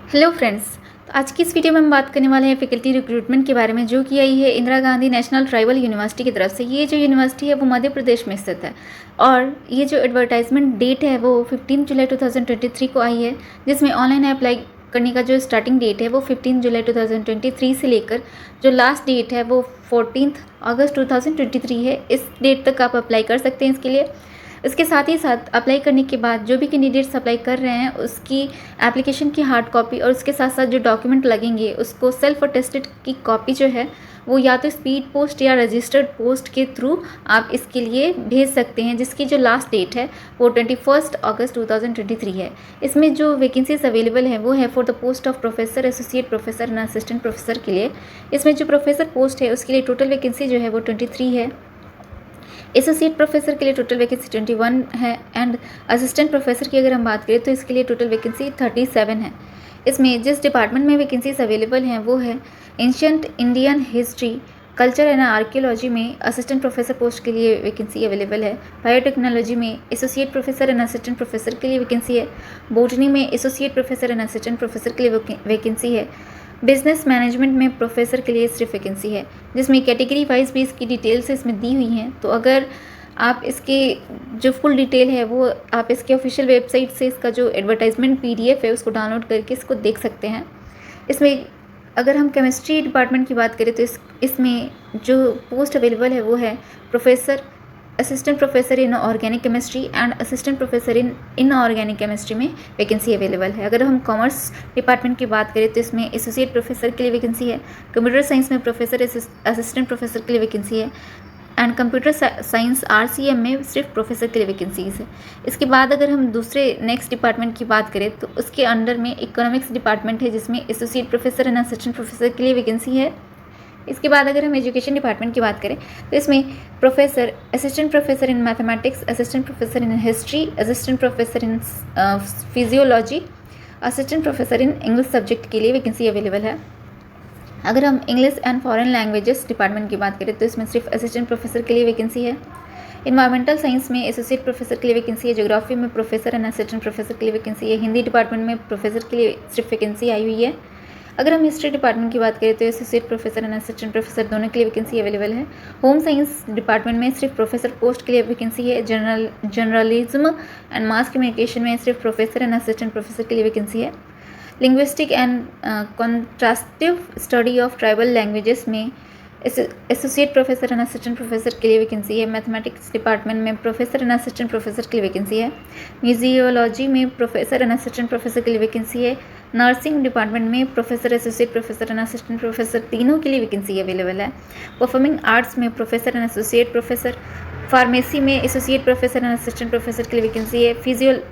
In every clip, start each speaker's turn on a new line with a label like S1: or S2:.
S1: Hello friends. तो आज की इस वीडियो में हम बात करने वाले हैं फैकल्टी रिक्रूटमेंट के बारे में, जो कि आई है Indira Gandhi national tribal university की तरफ से। ये जो यूनिवर्सिटी है वो मध्य प्रदेश में स्थित है और ये जो एडवर्टाइजमेंट डेट है वो 15 जुलाई 2023 को आई है, जिसमें ऑनलाइन अप्लाई करने का जो स्टार्टिंग डेट है वो 15 जुलाई 2023 से लेकर जो लास्ट डेट है वो 14 अगस्त 2023 है। इस डेट तक आप अप्लाई कर सकते हैं इसके लिए। इसके साथ ही साथ अप्लाई करने के बाद जो भी कैंडिडेट्स अप्लाई कर रहे हैं उसकी एप्लीकेशन की हार्ड कॉपी और उसके साथ साथ जो डॉक्यूमेंट लगेंगे उसको सेल्फ अटेस्टेड की कॉपी जो है वो या तो स्पीड पोस्ट या रजिस्टर्ड पोस्ट के थ्रू आप इसके लिए भेज सकते हैं, जिसकी जो लास्ट डेट है वो 21 अगस्त 2023 है। इसमें जो वैकेंसीज अवेलेबल है वो है for the post of professor, associate professor and assistant professor के लिए। इसमें जो प्रोफेसर पोस्ट है उसके लिए टोटल वैकेंसी जो है वो 23 है। एसोसिएट प्रोफेसर के लिए टोटल वैकेंसी 21 है एंड असिस्टेंट प्रोफेसर की अगर हम बात करें तो इसके लिए टोटल वैकेंसी 37 है। इसमें जिस डिपार्टमेंट में वैकेंसीज अवेलेबल हैं वो है ancient Indian history, culture and archaeology में असिस्टेंट प्रोफेसर पोस्ट के लिए वैकेंसी अवेलेबल है। बायोटेक्नोलॉजी में associate professor and assistant professor के लिए वैकेंसी है। बॉटनी में associate professor and assistant professor के लिए वैकेंसी है। बिजनेस मैनेजमेंट में प्रोफेसर के लिए सिर्फ वैकेंसी है, जिसमें कैटेगरी वाइज भी इसकी डिटेल्स इसमें दी हुई हैं। तो अगर आप इसके जो फुल डिटेल है वो आप इसके ऑफिशियल वेबसाइट से इसका जो एडवर्टाइजमेंट PDF है उसको डाउनलोड करके इसको देख सकते हैं। इसमें अगर हम केमिस्ट्री डिपार्टमेंट की बात करें तो इसमें जो पोस्ट अवेलेबल है वो है professor, assistant professor in organic chemistry and assistant professor in inorganic chemistry में वैकेंसी अवेलेबल है। अगर हम कॉमर्स डिपार्टमेंट की बात करें तो इसमें एसोसिएट प्रोफेसर के लिए वैकेंसी है। कंप्यूटर साइंस में प्रोफेसर, असिस्टेंट प्रोफेसर के लिए वैकेंसी है एंड कंप्यूटर साइंस RCM में सिर्फ प्रोफेसर के लिए वैकेंसीज है। इसके बाद अगर हम दूसरे नेक्स्ट डिपार्टमेंट की बात करें तो उसके अंडर में इकोनॉमिक्स डिपार्टमेंट है, जिसमें associate professor and assistant professor के लिए वैकेंसी है। इसके बाद अगर हम एजुकेशन डिपार्टमेंट की बात करें तो इसमें professor, assistant professor in mathematics, assistant professor in history, assistant professor in physiology, assistant professor in English subject के लिए वैकेंसी अवेलेबल है। अगर हम English and foreign languages department की बात करें तो इसमें सिर्फ असिस्टेंट प्रोफेसर के लिए वैकेंसी है। इन्वायरमेंटल साइंस में एसोसिएट प्रोफेसर के लिए वैकेंसी है। ज्योग्राफी में प्रोफेसर एंड असिस्टेंट प्रोफेसर के लिए वैकेंसी है। हिंदी डिपार्टमेंट में प्रोफेसर के लिए सिर्फ वैकेंसी आई हुई है। अगर हम हिस्ट्री डिपार्टमेंट की बात करें तो associate professor and assistant professor दोनों के लिए वैकेंसी अवेलेबल है। होम साइंस डिपार्टमेंट में सिर्फ प्रोफेसर पोस्ट के लिए वैकेंसी है। जर्नलिज्म एंड मास कम्युनिकेशन में सिर्फ प्रोफेसर एंड असिस्टेंट प्रोफेसर के लिए वैकेंसी है। Linguistic and contrastive study of tribal languages में associate professor and assistant professor के लिए वैकेंसी है। मैथमेटिक्स डिपार्टमेंट में प्रोफेसर एंड असिस्टेंट प्रोफेसर के लिए वैकेंसी है। म्यूजियोलॉजी में प्रोफेसर एंड असिस्टेंट प्रोफेसर के लिए वैकेंसी है। नर्सिंग डिपार्टमेंट में professor, associate professor and assistant professor तीनों के लिए वैकेंसी अवेलेबल है। परफॉर्मिंग आर्ट्स में professor and associate professor, pharmacy में associate professor and assistant professor के लिए वैकेंसी है।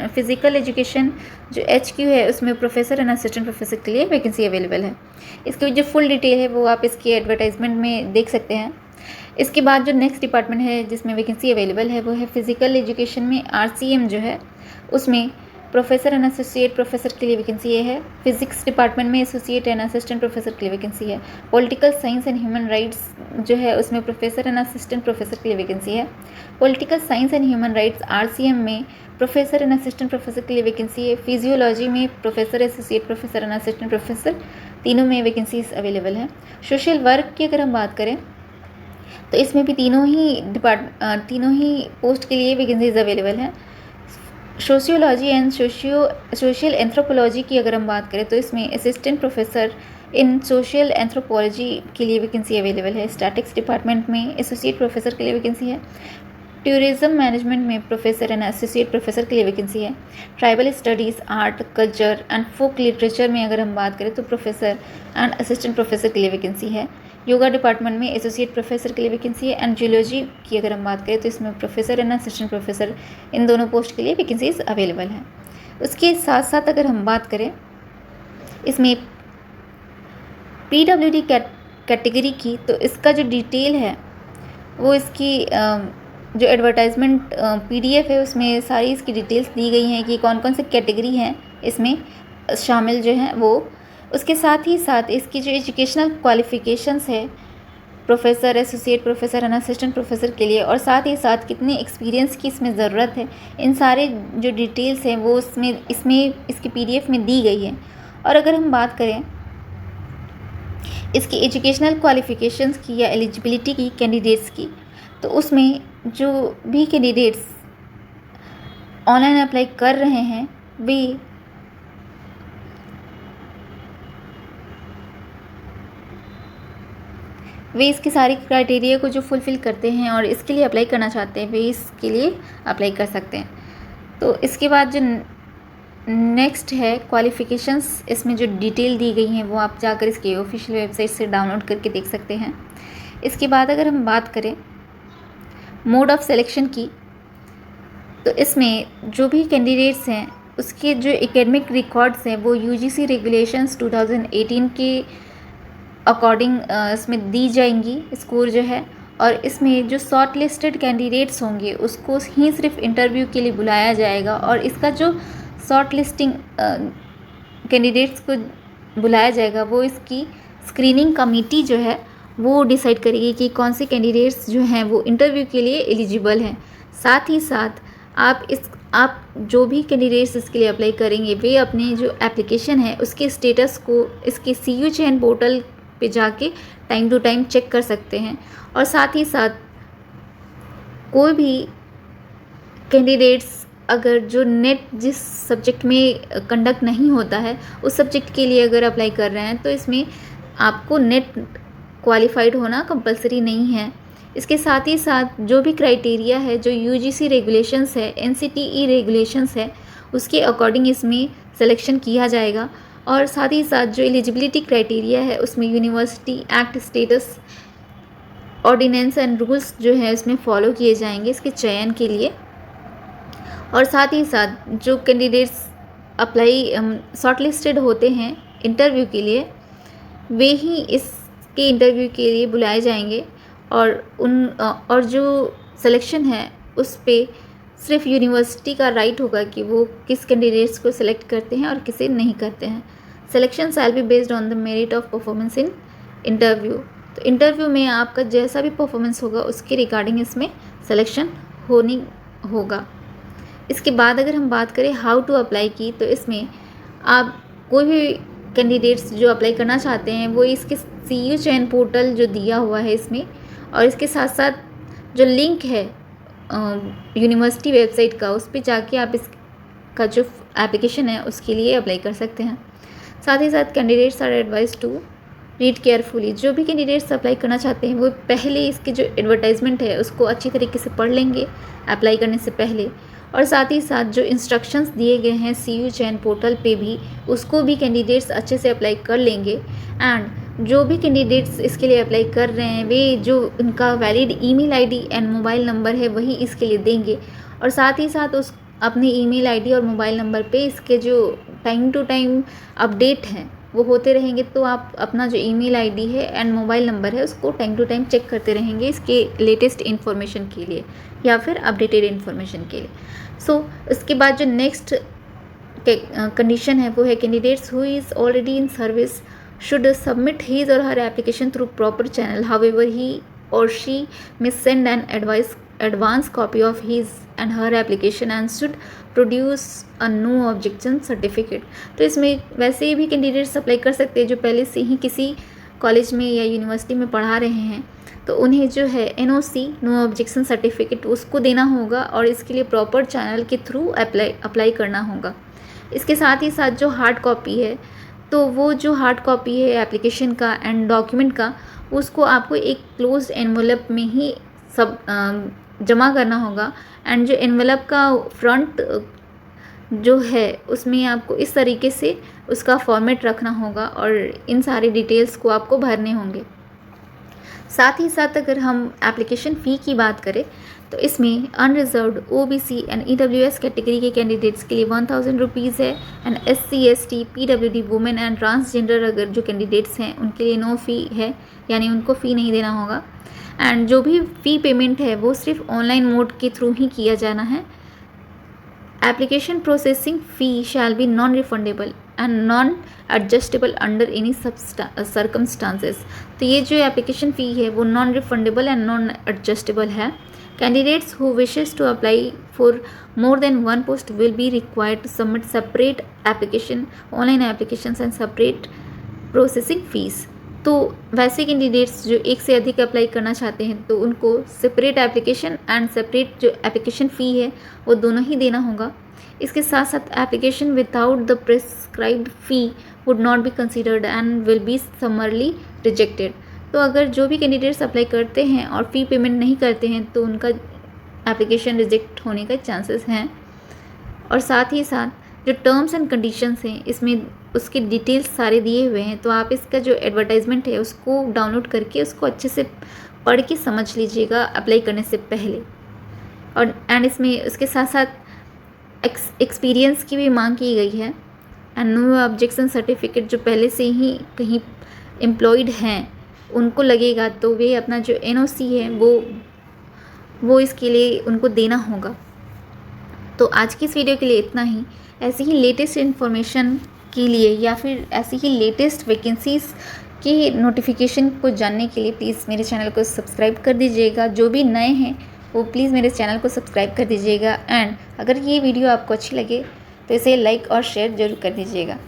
S1: फिजिकल एजुकेशन जो HQ है उसमें प्रोफेसर एंड असिस्टेंट प्रोफेसर के लिए वैकेंसी अवेलेबल है। इसकी जो फुल डिटेल है वो आप इसकी एडवर्टाइजमेंट में देख सकते हैं। इसके बाद जो नेक्स्ट डिपार्टमेंट है जिसमें वैकेंसी अवेलेबल है वो है फिजिकल एजुकेशन में RCM जो है उसमें प्रोफेसर एंड एसोसिएट प्रोफेसर के लिए वैकेंसी ये है। फिजिक्स डिपार्टमेंट में एसोसिएट एंड असिस्टेंट प्रोफेसर के लिए वैकेंसी है। Political science and human rights जो है उसमें प्रोफेसर एंड असिस्टेंट प्रोफेसर के लिए वैकेंसी है। Political science and human rights RCM में प्रोफेसर एंड असिस्टेंट प्रोफेसर के लिए वैकेंसी है। फिजियोलॉजी में professor, associate professor and assistant professor तीनों में वैकेंसीज अवेलेबल है। सोशल वर्क की अगर हम बात करें तो इसमें भी तीनों ही पोस्ट के लिए वैकेंसीज अवेलेबल है। सोशियोलॉजी एंड सोशल एंथ्रोपोलॉजी की अगर हम बात करें तो इसमें assistant professor in social anthropology के लिए वैकेंसी अवेलेबल है। स्टैटिक्स डिपार्टमेंट में एसोसिएट प्रोफेसर के लिए वैकेंसी है। टूरिज्म मैनेजमेंट में प्रोफेसर एंड एसोसिएट प्रोफेसर के लिए वैकेंसी है। Tribal studies, art, culture and folk literature में अगर हम बात करें तो प्रोफेसर एंड असिस्टेंट प्रोफेसर के लिए वैकेंसी है। योगा डिपार्टमेंट में एसोसिएट प्रोफेसर के लिए वैकेंसी है। एंड जियोलॉजी की अगर हम बात करें तो इसमें प्रोफेसर एंड असिस्टेंट प्रोफेसर इन दोनों पोस्ट के लिए वैकेंसीज अवेलेबल हैं। उसके साथ साथ अगर हम बात करें इसमें PWD कैटेगरी की तो इसका जो डिटेल है वो इसकी जो एडवर्टाइजमेंट PDF है उसमें सारी इसकी डिटेल्स दी गई हैं कि कौन कौन से कैटेगरी हैं इसमें शामिल जो हैं वो। उसके साथ ही साथ इसकी जो एजुकेशनल क्वालिफ़िकेशंस है professor, associate professor and assistant professor के लिए और साथ ही साथ कितने एक्सपीरियंस की इसमें ज़रूरत है, इन सारे जो डिटेल्स हैं वो इसकी PDF में दी गई है। और अगर हम बात करें इसकी एजुकेशनल क्वालिफ़िकेशंस की या एलिजिबिलिटी की कैंडिडेट्स की, तो उसमें जो भी कैंडिडेट्स ऑनलाइन अप्लाई कर रहे हैं वे इसके सारी क्राइटेरिया को जो फुलफ़िल करते हैं और इसके लिए अप्लाई करना चाहते हैं, वे इसके लिए अप्लाई कर सकते हैं। तो इसके बाद जो नेक्स्ट है क्वालिफ़िकेशंस, इसमें जो डिटेल दी गई हैं वो आप जाकर इसके ऑफिशियल वेबसाइट से डाउनलोड करके देख सकते हैं। इसके बाद अगर हम बात करें मोड ऑफ सिलेक्शन की, तो इसमें जो भी कैंडिडेट्स हैं उसके जो एकेडमिक रिकॉर्ड्स हैं वो यूजीसी रेगुलेशंस 2018 के अकॉर्डिंग इसमें दी जाएंगी स्कोर जो है, और इसमें जो शॉर्ट लिस्टेड कैंडिडेट्स होंगे उसको ही सिर्फ इंटरव्यू के लिए बुलाया जाएगा, और इसका जो शॉर्ट लिस्टिंग कैंडिडेट्स को बुलाया जाएगा वो इसकी स्क्रीनिंग कमेटी जो है वो डिसाइड करेगी कि कौन से कैंडिडेट्स जो हैं वो इंटरव्यू के लिए एलिजिबल हैं। साथ ही साथ आप जो भी कैंडिडेट्स इसके लिए अप्लाई करेंगे वे अपने जो एप्लीकेशन है उसके स्टेटस को इसके CU चयन पोर्टल पे जाके टाइम टू टाइम चेक कर सकते हैं। और साथ ही साथ कोई भी कैंडिडेट्स अगर जो नेट जिस सब्जेक्ट में कंडक्ट नहीं होता है उस सब्जेक्ट के लिए अगर अप्लाई कर रहे हैं तो इसमें आपको नेट क्वालिफाइड होना कंपलसरी नहीं है। इसके साथ ही साथ जो भी क्राइटेरिया है, जो UGC रेगुलेशंस है, NCTE रेगुलेशंस है, उसके अकॉर्डिंग इसमें सिलेक्शन किया जाएगा। और साथ ही साथ जो एलिजिबिलिटी क्राइटेरिया है उसमें university act, status, ordinance and rules जो है उसमें फॉलो किए जाएंगे इसके चयन के लिए। और साथ ही साथ जो कैंडिडेट्स अप्लाई शॉर्ट लिस्टेड होते हैं इंटरव्यू के लिए, वे ही इसके इंटरव्यू के लिए बुलाए जाएंगे, और जो सिलेक्शन है उस पे सिर्फ यूनिवर्सिटी का राइट होगा कि वो किस कैंडिडेट्स को सिलेक्ट करते हैं और किसे नहीं करते हैं। Selection shall be based on the merit of performance in interview. तो इंटरव्यू में आपका जैसा भी परफॉर्मेंस होगा उसके रिगार्डिंग इसमें सिलेक्शन होनी होगा। इसके बाद अगर हम बात करें हाउ टू अप्लाई की, तो इसमें आप कोई भी कैंडिडेट्स जो अप्लाई करना चाहते हैं वो इसके CU चयन पोर्टल जो दिया हुआ है इसमें, और इसके साथ साथ जो लिंक है यूनिवर्सिटी वेबसाइट का, उस पर जाके आप इसका जो एप्लीकेशन है उसके लिए अप्लाई कर सकते हैं। साथ ही साथ candidates are advise to read carefully. जो भी कैंडिडेट्स अप्लाई करना चाहते हैं वो पहले इसके जो एडवर्टाइजमेंट है उसको अच्छी तरीके से पढ़ लेंगे अप्लाई करने से पहले, और साथ ही साथ जो इंस्ट्रक्शंस दिए गए हैं CU चयन पोर्टल पे भी उसको भी कैंडिडेट्स अच्छे से अप्लाई कर लेंगे। एंड जो भी कैंडिडेट्स इसके लिए अप्लाई कर रहे हैं वे जो उनका valid email ID and mobile number है वही इसके लिए देंगे, और साथ ही साथ उस अपने ईमेल आईडी और मोबाइल नंबर पे इसके जो टाइम टू टाइम अपडेट हैं वो होते रहेंगे। तो आप अपना जो ईमेल आईडी है एंड मोबाइल नंबर है उसको टाइम टू टाइम चेक करते रहेंगे इसके लेटेस्ट इन्फॉर्मेशन के लिए या फिर अपडेटेड इन्फॉर्मेशन के लिए। सो इसके बाद जो नेक्स्ट कंडीशन है वो है candidates who is already in service should submit his or her application through proper channel. However, he or she may send an advance copy of his and her application and should produce a no objection certificate. तो इसमें वैसे भी candidates apply कर सकते हैं जो पहले से ही किसी कॉलेज में या यूनिवर्सिटी में पढ़ा रहे हैं, तो उन्हें जो है NOC नो ऑब्जेक्शन सर्टिफिकेट उसको देना होगा और इसके लिए प्रॉपर चैनल के थ्रू अप्लाई करना होगा। इसके साथ ही साथ जो हार्ड कॉपी है, तो वो जो हार्ड कॉपी है एप्लीकेशन का एंड डॉक्यूमेंट का, उसको आपको एक क्लोज्ड एनवेलप में ही सब जमा करना होगा। एंड जो एनवेलप का फ्रंट जो है उसमें आपको इस तरीके से उसका फॉर्मेट रखना होगा और इन सारी डिटेल्स को आपको भरने होंगे। साथ ही साथ अगर हम एप्लीकेशन फ़ी की बात करें तो इसमें unreserved OBC and EWS category के कैंडिडेट्स के लिए 1000 रुपीज़ है, and SC ST PWD women and transgender अगर जो कैंडिडेट्स हैं उनके लिए नो फ़ी है, यानी उनको फ़ी नहीं देना होगा। एंड जो भी फ़ी पेमेंट है वो सिर्फ ऑनलाइन मोड के थ्रू ही किया जाना है। Application processing fee shall be non refundable and non adjustable under any circumstances. तो ये जो एप्लीकेशन फ़ी है वो non refundable and non adjustable है। Candidates who wishes to apply for more than one post will be required to submit separate application, online applications and separate processing fees. तो वैसे candidates जो एक से अधिक apply करना चाहते हैं तो उनको सेपरेट एप्लीकेशन एंड सेपरेट जो एप्लीकेशन फ़ी है वो दोनों ही देना होगा। इसके साथ साथ application without the prescribed fee would not be considered and will be समरली rejected. तो अगर जो भी कैंडिडेट्स अप्लाई करते हैं और फ़ी पेमेंट नहीं करते हैं तो उनका एप्लीकेशन रिजेक्ट होने का चांसेस हैं। और साथ ही साथ जो टर्म्स एंड कंडीशंस हैं इसमें उसके डिटेल्स सारे दिए हुए हैं, तो आप इसका जो एडवर्टाइजमेंट है उसको डाउनलोड करके उसको अच्छे से पढ़ के समझ लीजिएगा अप्लाई करने से पहले। और एंड इसमें उसके साथ साथ एक्सपीरियंस की भी मांग की गई है एंड नो ऑब्जेक्शन सर्टिफिकेट जो पहले से ही कहीं एम्प्लॉयड हैं उनको लगेगा तो वे अपना जो NOC है वो इसके लिए उनको देना होगा। तो आज की इस वीडियो के लिए इतना ही। ऐसी ही लेटेस्ट इन्फॉर्मेशन के लिए या फिर ऐसी ही लेटेस्ट वैकेंसीज़ की नोटिफिकेशन को जानने के लिए प्लीज़ मेरे चैनल को सब्सक्राइब कर दीजिएगा। जो भी नए हैं वो प्लीज़ मेरे चैनल को सब्सक्राइब कर दीजिएगा एंड अगर ये वीडियो आपको अच्छी लगे तो इसे लाइक और शेयर ज़रूर कर दीजिएगा।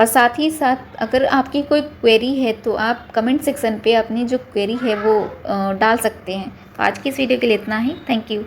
S1: और साथ ही साथ अगर आपकी कोई क्वेरी है तो आप कमेंट सेक्शन पे अपनी जो क्वेरी है वो डाल सकते हैं। तो आज की इस वीडियो के लिए इतना ही। Thank you.